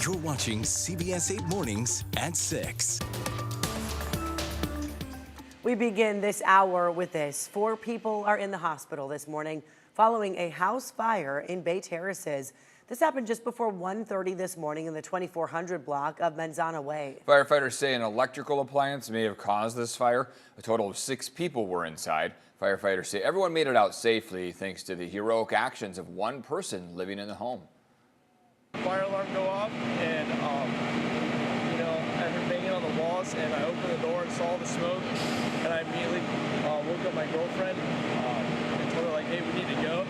You're watching CBS 8 Mornings at 6. We begin this hour with this. 4 people are in the hospital this morning following a house fire in Bay Terraces. This happened just before 1:30 this morning in the 2400 block of Manzana Way. Firefighters say an electrical appliance may have caused this fire. A total of 6 people were inside. Firefighters say everyone made it out safely thanks to the heroic actions of one person living in the home. Fire alarm go off, and I heard banging on the walls, and I opened the door and saw the smoke, and I immediately woke up my girlfriend and told her, like, hey, we need to go.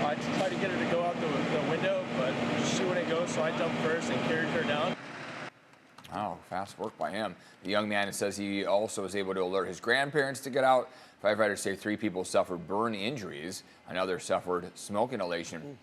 I tried to get her to go out the window, but she wouldn't go, so I jumped first and carried her down. Oh, fast work by him. The young man says he also was able to alert his grandparents to get out. Firefighters say 3 people suffered burn injuries. Another suffered smoke inhalation.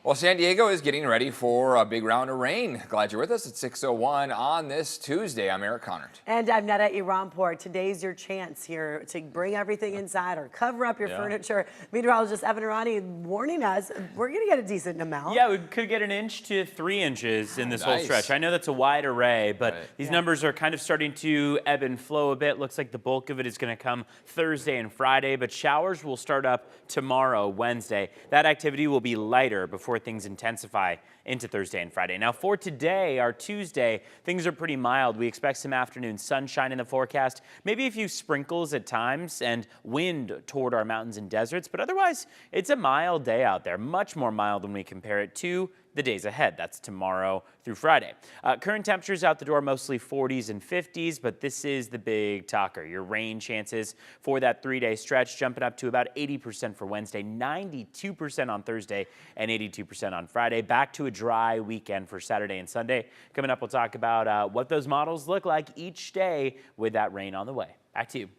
Well, San Diego is getting ready for a big round of rain. Glad you're with us at 6:01 on this Tuesday. I'm Eric Connert. And I'm Netta Iranpour. Today's your chance here to bring everything inside or cover up your furniture. Meteorologist Evan Arani warning us we're going to get a decent amount. Yeah, we could get 1 inch to 3 inches in this whole stretch. I know that's a wide array, but these numbers are kind of starting to ebb and flow a bit. Looks like the bulk of it is going to come Thursday and Friday, but showers will start up tomorrow, Wednesday. That activity will be lighter before things intensify into Thursday and Friday. Now for today, our Tuesday, things are pretty mild. We expect some afternoon sunshine in the forecast, maybe a few sprinkles at times and wind toward our mountains and deserts, but otherwise it's a mild day out there, much more mild when we compare it to the days ahead. That's tomorrow through Friday. Current temperatures out the door, mostly 40s and 50s, but this is the big talker. Your rain chances for that 3-day stretch jumping up to about 80% for Wednesday, 92% on Thursday, and 82% on Friday. Back to a dry weekend for Saturday and Sunday. Coming up, we'll talk about what those models look like each day with that rain on the way. Back to you.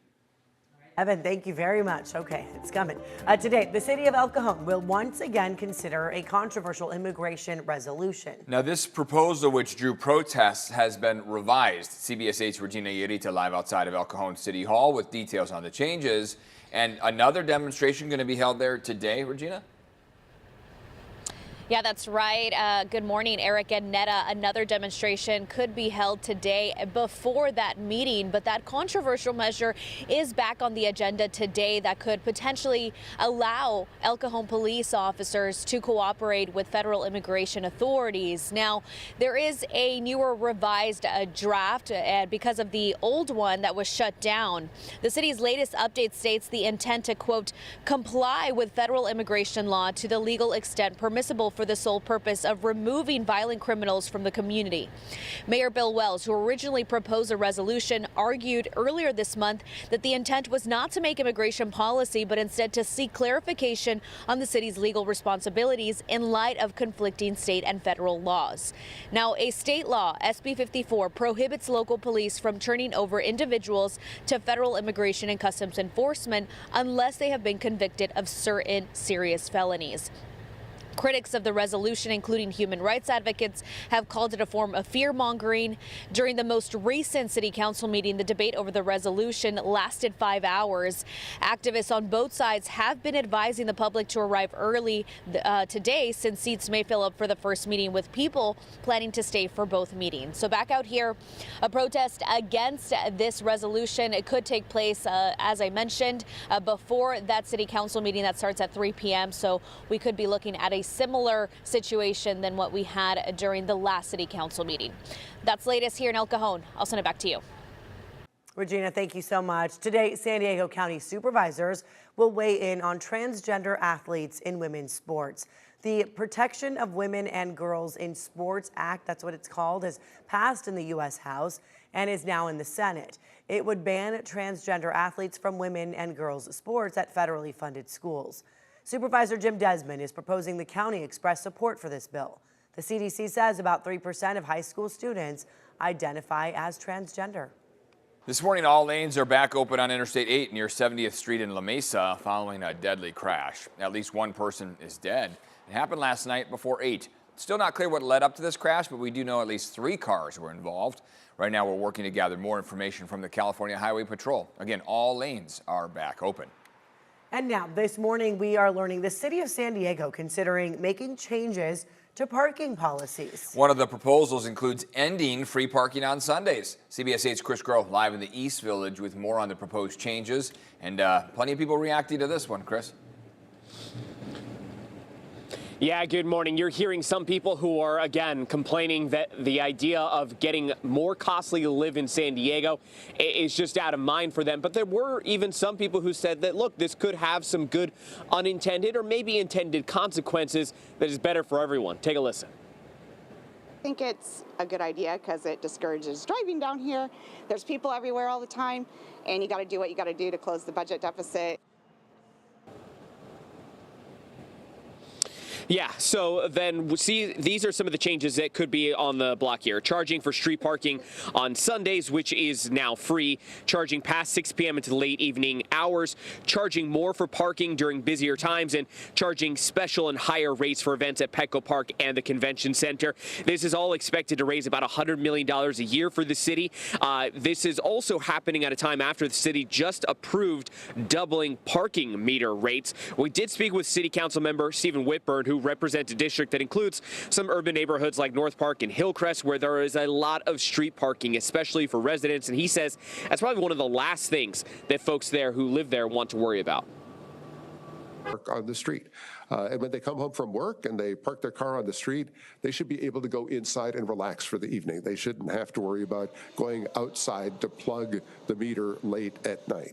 Evan, thank you very much. Okay, it's coming. Today, the city of El Cajon will once again consider a controversial immigration resolution. Now, this proposal, which drew protests, has been revised. CBS 8's Regina Yerita live outside of El Cajon City Hall with details on the changes. And another demonstration going to be held there today, Regina? Yeah, that's right. Good morning, Eric and Netta. Another demonstration could be held today before that meeting, but that controversial measure is back on the agenda today that could potentially allow El Cajon police officers to cooperate with federal immigration authorities. Now, there is a newer revised draft because of the old one that was shut down. The city's latest update states the intent to, quote, comply with federal immigration law to the legal extent permissible for the sole purpose of removing violent criminals from the community. Mayor Bill Wells, who originally proposed a resolution, argued earlier this month that the intent was not to make immigration policy, but instead to seek clarification on the city's legal responsibilities in light of conflicting state and federal laws. Now, a state law, SB 54, prohibits local police from turning over individuals to federal immigration and customs enforcement unless they have been convicted of certain serious felonies. Critics of the resolution, including human rights advocates, have called it a form of fear-mongering. During the most recent city council meeting, the debate over the resolution lasted 5 hours. Activists on both sides have been advising the public to arrive early today, since seats may fill up for the first meeting, with people planning to stay for both meetings. So back out here, a protest against this resolution. It could take place, as I mentioned, before that city council meeting that starts at 3 p.m. So we could be looking at a similar situation than what we had during the last city council meeting. That's latest here in El Cajon. I'll send it back to you. Regina, thank you so much. Today, San Diego County supervisors will weigh in on transgender athletes in women's sports. The Protection of Women and Girls in Sports Act, that's what it's called, has passed in the U.S. House and is now in the Senate. It would ban transgender athletes from women and girls sports at federally funded schools. Supervisor Jim Desmond is proposing the county express support for this bill. The CDC says about 3% of high school students identify as transgender. This morning, all lanes are back open on Interstate 8 near 70th Street in La Mesa following a deadly crash. At least one person is dead. It happened last night before 8. Still not clear what led up to this crash, but we do know at least 3 cars were involved. Right now, we're working to gather more information from the California Highway Patrol. Again, all lanes are back open. And now, this morning, we are learning the city of San Diego considering making changes to parking policies. One of the proposals includes ending free parking on Sundays. CBS 8's Chris Groh live in the East Village with more on the proposed changes, and plenty of people reacting to this one. Chris? Yeah, good morning. You're hearing some people who are, again, complaining that the idea of getting more costly to live in San Diego is just out of mind for them. But there were even some people who said that, look, this could have some good unintended or maybe intended consequences that is better for everyone. Take a listen. I think it's a good idea because it discourages driving down here. There's people everywhere all the time, and you got to do what you got to do to close the budget deficit. Yeah, so then see, these are some of the changes that could be on the block here. Charging for street parking on Sundays, which is now free. Charging past 6 p.m. into the late evening hours. Charging more for parking during busier times, and charging special and higher rates for events at Petco Park and the Convention Center. This is all expected to raise about $100 million a year for the city. This is also happening at a time after the city just approved doubling parking meter rates. We did speak with City Council member Stephen Whitburn, who represents a district that includes some urban neighborhoods like North Park and Hillcrest, where there is a lot of street parking, especially for residents. And he says that's probably one of the last things that folks there who live there want to worry about. Park on the street. And when they come home from work and they park their car on the street, they should be able to go inside and relax for the evening. They shouldn't have to worry about going outside to plug the meter late at night.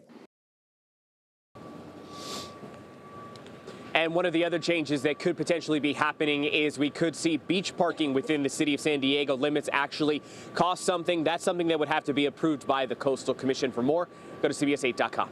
And one of the other changes that could potentially be happening is we could see beach parking within the city of San Diego limits actually cost something. That's something that would have to be approved by the Coastal Commission. For more, go to CBS8.com.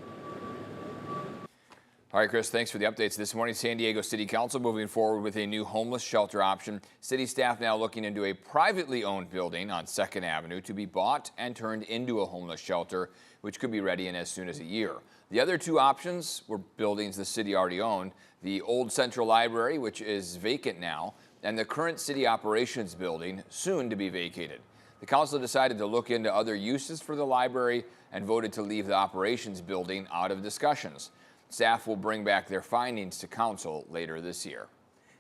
All right, Chris, thanks for the updates this morning. San Diego City Council moving forward with a new homeless shelter option. City staff now looking into a privately owned building on 2nd Avenue to be bought and turned into a homeless shelter, which could be ready in as soon as a year. The other two options were buildings the city already owned, the old Central Library, which is vacant now, and the current city operations building, soon to be vacated. The council decided to look into other uses for the library and voted to leave the operations building out of discussions. Staff will bring back their findings to council later this year.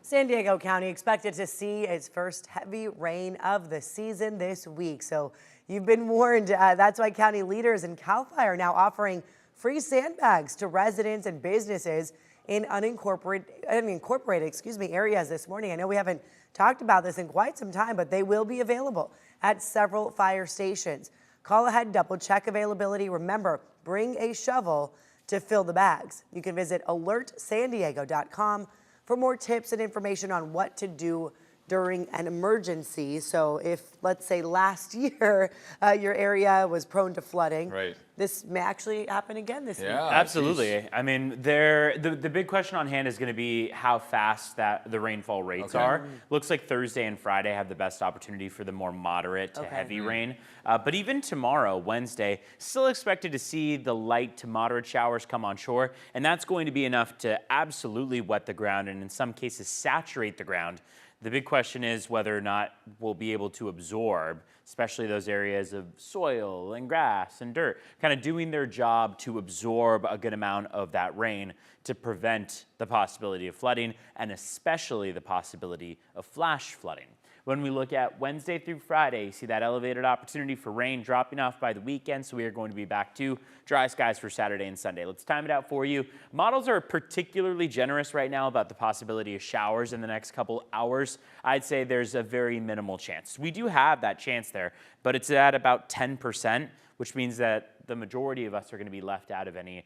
San Diego County expected to see its first heavy rain of the season this week. So you've been warned. That's why county leaders and CAL FIRE are now offering free sandbags to residents and businesses in unincorporated areas this morning. I know we haven't talked about this in quite some time, but they will be available at several fire stations. Call ahead, double check availability. Remember, bring a shovel to fill the bags. You can visit alertsandiego.com for more tips and information on what to do during an emergency. So if, let's say, last year your area was prone to flooding, right, this may actually happen again this week. Absolutely. Geez. I mean, the big question on hand is going to be how fast that the rainfall rates are. Looks like Thursday and Friday have the best opportunity for the more moderate to heavy rain. But even tomorrow, Wednesday, still expected to see the light to moderate showers come on shore, and that's going to be enough to absolutely wet the ground and in some cases saturate the ground. The big question is whether or not we'll be able to absorb, especially those areas of soil and grass and dirt, kind of doing their job to absorb a good amount of that rain to prevent the possibility of flooding and especially the possibility of flash flooding. When we look at Wednesday through Friday, you see that elevated opportunity for rain dropping off by the weekend, so we are going to be back to dry skies for Saturday and Sunday. Let's time it out for you. Models are particularly generous right now about the possibility of showers in the next couple hours. I'd say there's a very minimal chance. We do have that chance there, but it's at about 10%, which means that the majority of us are going to be left out of any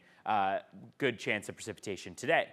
good chance of precipitation today.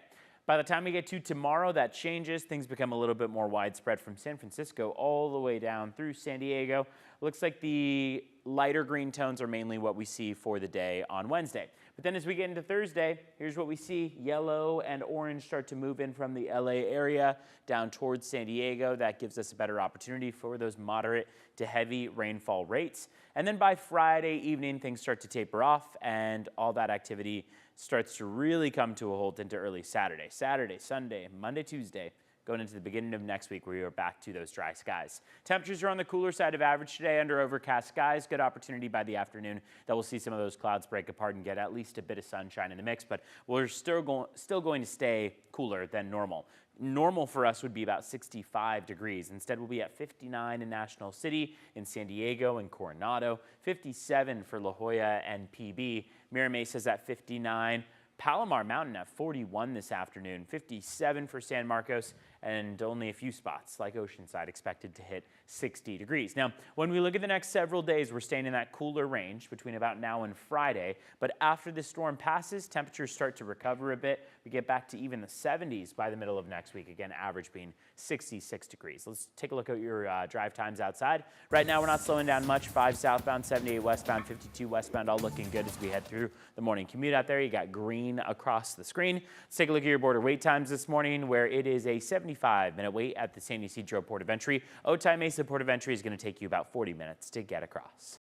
By the time we get to tomorrow, that changes. Things become a little bit more widespread from San Francisco all the way down through San Diego. Looks like the lighter green tones are mainly what we see for the day on Wednesday. But then as we get into Thursday, here's what we see. Yellow and orange start to move in from the LA area down towards San Diego. That gives us a better opportunity for those moderate to heavy rainfall rates. And then by Friday evening, things start to taper off and all that activity starts to really come to a halt into early Saturday. Saturday, Sunday, Monday, Tuesday, going into the beginning of next week where we are back to those dry skies. Temperatures are on the cooler side of average today under overcast skies. Good opportunity by the afternoon that we'll see some of those clouds break apart and get at least a bit of sunshine in the mix, but we're still going to stay cooler than normal. Normal for us would be about 65 degrees. Instead, we'll be at 59 in National City, in San Diego and Coronado, 57 for La Jolla and PB. Mira Mesa's at 59. Palomar Mountain at 41 this afternoon, 57 for San Marcos, and only a few spots like Oceanside expected to hit 60 degrees. Now, when we look at the next several days, we're staying in that cooler range between about now and Friday, but after this storm passes, temperatures start to recover a bit. We get back to even the 70s by the middle of next week, again, average being 66 degrees. Let's take a look at your drive times outside. Right now, we're not slowing down much. 5 southbound, 78 westbound, 52 westbound, all looking good as we head through the morning commute out there. You got green across the screen. Let's take a look at your border wait times this morning, where it is a 75-minute wait at the San Ysidro Port of Entry. Otay Mesa Port of Entry is going to take you about 40 minutes to get across.